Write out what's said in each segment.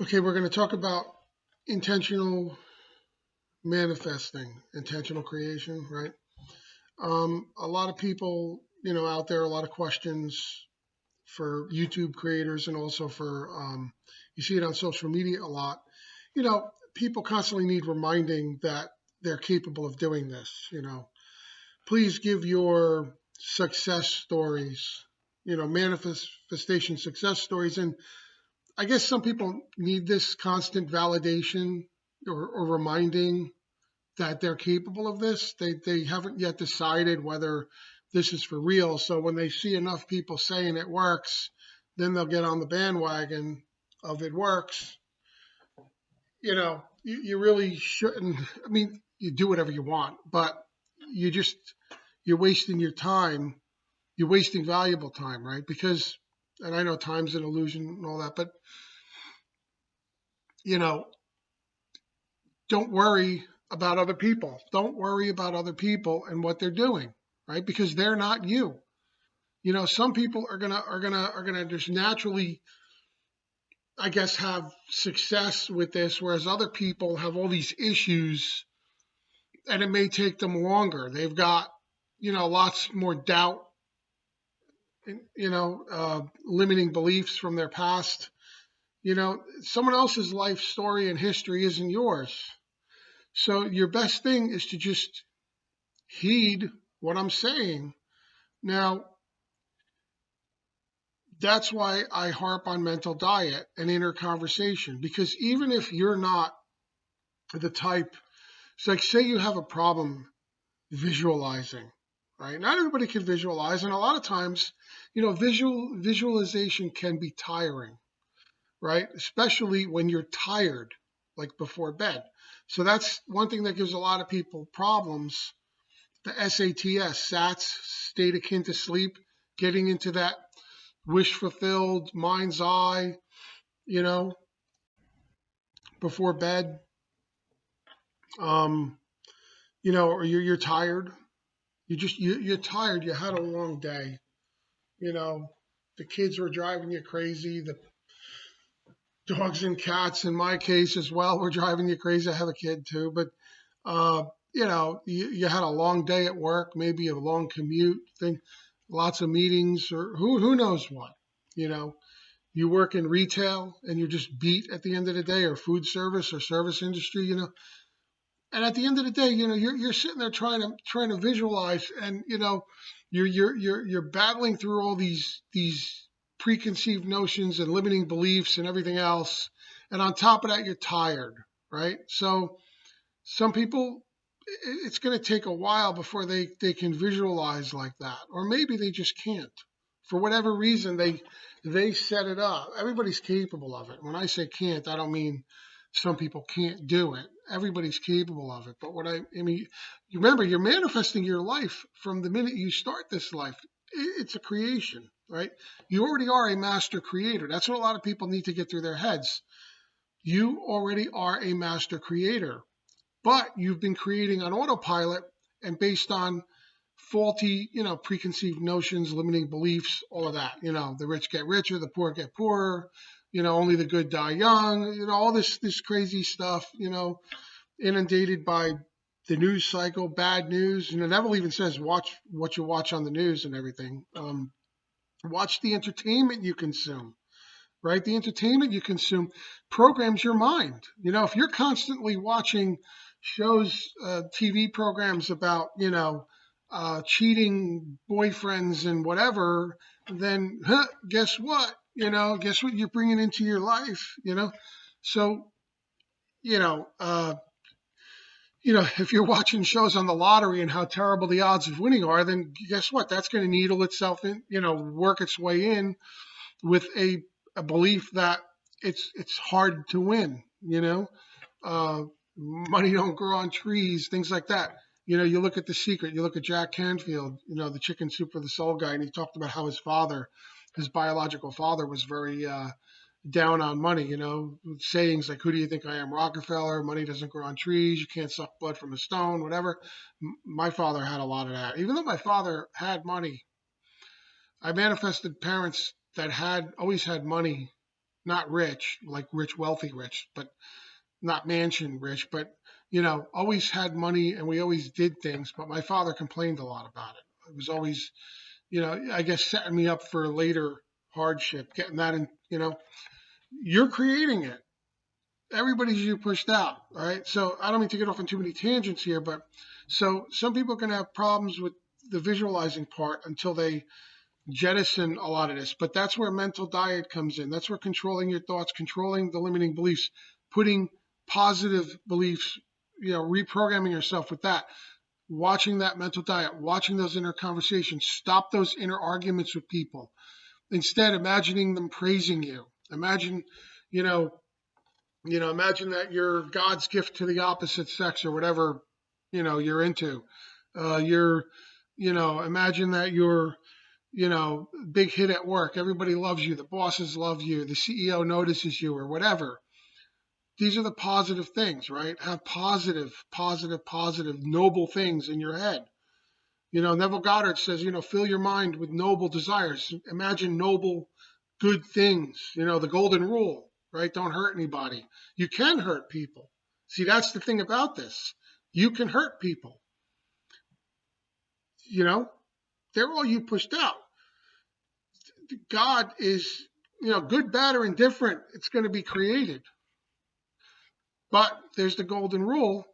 Okay, we're going to talk about intentional manifesting, intentional creation, right? A lot of people, out there, a lot of questions for YouTube creators and also for, you see it on social media a lot. People constantly need reminding that they're capable of doing this. Please give your success stories, manifestation success stories. And I guess some people need this constant validation or reminding that they're capable of this. They haven't yet decided whether this is for real. So when they see enough people saying it works, then they'll get on the bandwagon of it works. You really shouldn't. I mean, you do whatever you want, but you just you're wasting your time. You're wasting valuable time, right? Because, and I know time's an illusion and all that, but you know, don't worry about other people. Don't worry about other people and what they're doing, right? Because they're not you. Some people are gonna just naturally, I guess, have success with this, whereas other people have all these issues, and it may take them longer. They've got, lots more doubt, limiting beliefs from their past. Someone else's life story and history isn't yours. So your best thing is to just heed what I'm saying. Now, that's why I harp on mental diet and inner conversation, because even if you're not the type, it's like, say you have a problem visualizing, right? Not everybody can visualize, and a lot of times, visualization can be tiring, right? Especially when you're tired, like before bed. So that's one thing that gives a lot of people problems. The SATS, state akin to sleep, getting into that wish fulfilled mind's eye, you know, before bed, um, or you're tired. You're tired. You had a long day. You know, the kids were driving you crazy. The dogs and cats, in my case as well, were driving you crazy. I have a kid too, but uh, you had a long day at work, maybe a long commute, thing, lots of meetings, or who knows what. You know, you work in retail and you're just beat at the end of the day, or food service or service industry. And at the end of the day, you're sitting there trying to visualize, and you're battling through all these preconceived notions and limiting beliefs and everything else, and on top of that, you're tired, right? So some people, it's going to take a while before they can visualize like that, or maybe they just can't. For whatever reason, they set it up. Everybody's capable of it. When I say can't, I don't mean some people can't do it. Everybody's capable of it. But I mean, you remember, you're manifesting your life from the minute you start this life. It's a creation, right? You already are a master creator. That's what a lot of people need to get through their heads. You already are a master creator, but you've been creating on autopilot and based on faulty, preconceived notions, limiting beliefs, all of that. The rich get richer, the poor get poorer. Only the good die young. All this crazy stuff. Inundated by the news cycle, bad news. Neville even says watch what you watch on the news and everything. Watch the entertainment you consume. Right, the entertainment you consume programs your mind. If you're constantly watching shows, TV programs about cheating boyfriends and whatever, then guess what? Guess what you're bringing into your life. So you know, uh, if you're watching shows on the lottery and how terrible the odds of winning are, then guess what? That's going to needle itself in, work its way in with a belief that it's hard to win. Money don't grow on trees, things like that. You look at The Secret, you look at Jack Canfield, the Chicken Soup for the Soul guy, and he talked about how his biological father, was very down on money. Sayings like, "Who do you think I am, Rockefeller? Money doesn't grow on trees. You can't suck blood from a stone," whatever. My father had a lot of that. Even though my father had money, I manifested parents that had always had money, not rich, like rich, wealthy rich, but not mansion rich, but, always had money and we always did things. But my father complained a lot about it. It was always, I guess setting me up for later hardship, getting that in, you're creating it. Everybody's you pushed out, right? So I don't mean to get off on too many tangents here, but so some people can have problems with the visualizing part until they jettison a lot of this. But that's where mental diet comes in. That's where controlling your thoughts, controlling the limiting beliefs, putting positive beliefs, reprogramming yourself with that, watching that mental diet, watching those inner conversations, stop those inner arguments with people. Instead, imagining them praising you. Imagine, you know, imagine that you're God's gift to the opposite sex or whatever, you're into. You're, imagine that you're, big hit at work. Everybody loves you. The bosses love you. The CEO notices you or whatever. These are the positive things, right? Have positive, positive, positive, noble things in your head. Neville Goddard says, fill your mind with noble desires. Imagine noble, good things. The golden rule, right? Don't hurt anybody. You can hurt people. See, that's the thing about this. You can hurt people. They're all you pushed out. God is, good, bad, or indifferent. It's going to be created. But there's the golden rule,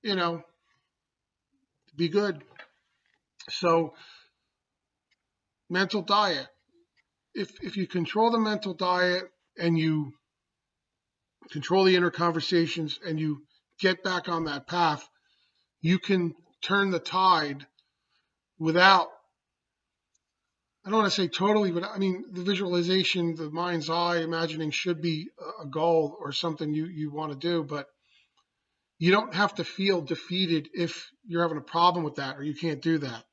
be good. So, mental diet. If you control the mental diet and you control the inner conversations and you get back on that path, you can turn the tide without, I don't want to say totally, but I mean, the visualization, the mind's eye imagining should be a goal or something you want to do, but you don't have to feel defeated if you're having a problem with that or you can't do that.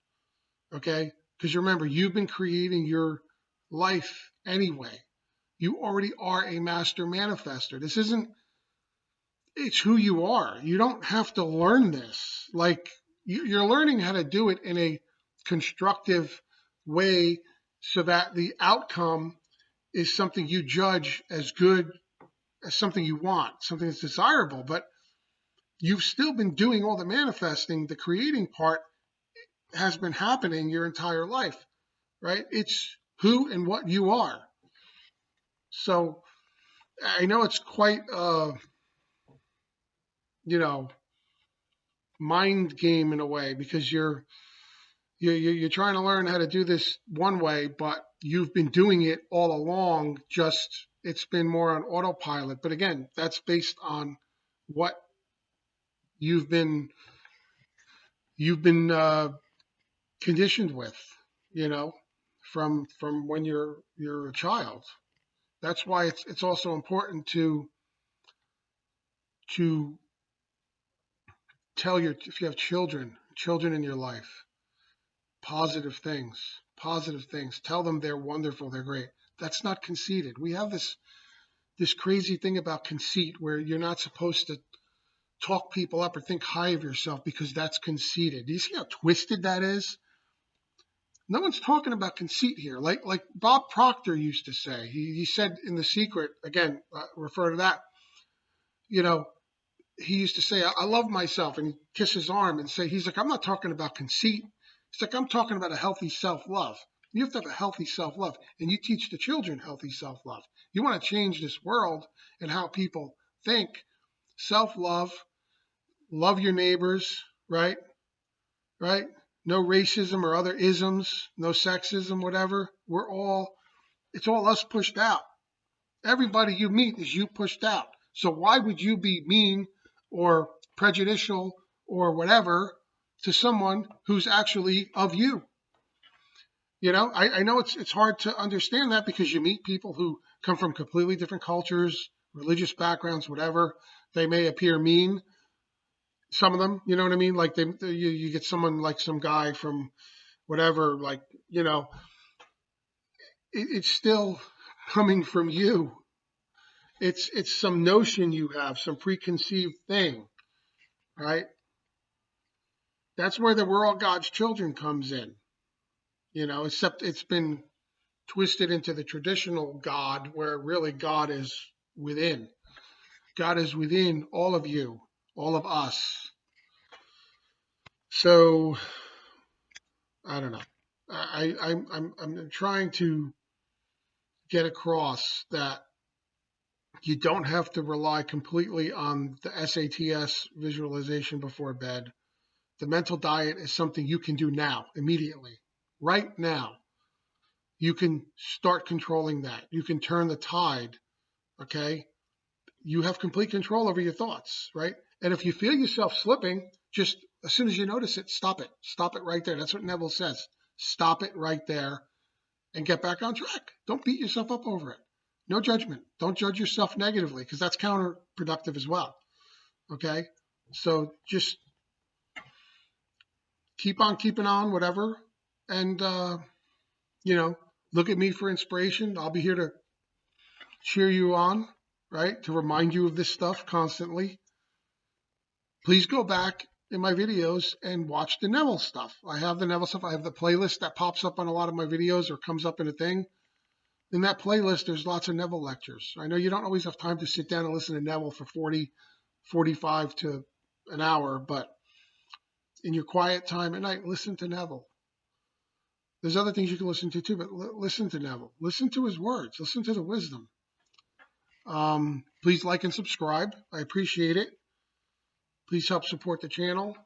Okay? Because remember, you've been creating your life anyway. You already are a master manifester. It's who you are. You don't have to learn this. Like, you're learning how to do it in a constructive way so that the outcome is something you judge as good, as something you want, something that's desirable. But you've still been doing all the manifesting. The creating part has been happening your entire life, right? It's who and what you are. So I know it's quite, mind game in a way because you're trying to learn how to do this one way, but you've been doing it all along. Just it's been more on autopilot. But again, that's based on what you've been conditioned with, you know, from when you're a child. That's why it's also important to tell if you have children in your life, positive things. Tell them they're wonderful, they're great. That's not conceited. We have this crazy thing about conceit where you're not supposed to talk people up or think high of yourself because that's conceited. Do you see how twisted that is? No one's talking about conceit here. Like Bob Proctor used to say. He said in The Secret, again, refer to that, you know, he used to say, I love myself, and he'd kiss his arm and say, he's like, I'm not talking about conceit. He's like, I'm talking about a healthy self-love. You have to have a healthy self-love, and you teach the children healthy self-love. You want to change this world and how people think. Self-love, love your neighbors, right? Right? No racism or other isms, no sexism, whatever. It's all us pushed out. Everybody you meet is you pushed out. So why would you be mean or prejudicial or whatever to someone who's actually of you? I know it's hard to understand that because you meet people who come from completely different cultures, religious backgrounds, whatever. They may appear mean, some of them, you know what I mean? Like you get someone like some guy from whatever, like, it's still coming from you. It's some notion you have, some preconceived thing, right? That's where the we're all God's children comes in, except it's been twisted into the traditional God, where really God is within. God is within all of you, all of us. So I don't know. I'm trying to get across that you don't have to rely completely on the SATS visualization before bed. The mental diet is something you can do now, immediately, right now. You can start controlling that. You can turn the tide, okay? You have complete control over your thoughts, right? And if you feel yourself slipping, just as soon as you notice it, stop it. Stop it right there. That's what Neville says. Stop it right there and get back on track. Don't beat yourself up over it. No judgment. Don't judge yourself negatively because that's counterproductive as well. Okay? So just keep on keeping on, whatever. And, look at me for inspiration. I'll be here to cheer you on, right? To remind you of this stuff constantly. Please go back in my videos and watch the Neville stuff. I have the Neville stuff. I have the playlist that pops up on a lot of my videos or comes up in a thing. In that playlist, there's lots of Neville lectures. I know you don't always have time to sit down and listen to Neville for 40, 45 to an hour, but in your quiet time at night, listen to Neville. There's other things you can listen to too, but listen to Neville. Listen to his words. Listen to the wisdom. Please like and subscribe. I appreciate it. Please help support the channel.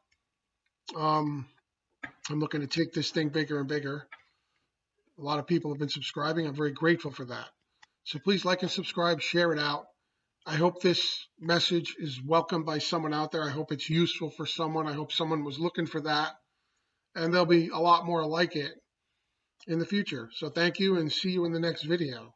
I'm looking to take this thing bigger and bigger. A lot of people have been subscribing. I'm very grateful for that. So please like and subscribe, share it out. I hope this message is welcomed by someone out there. I hope it's useful for someone. I hope someone was looking for that. And there'll be a lot more like it in the future. So thank you and see you in the next video.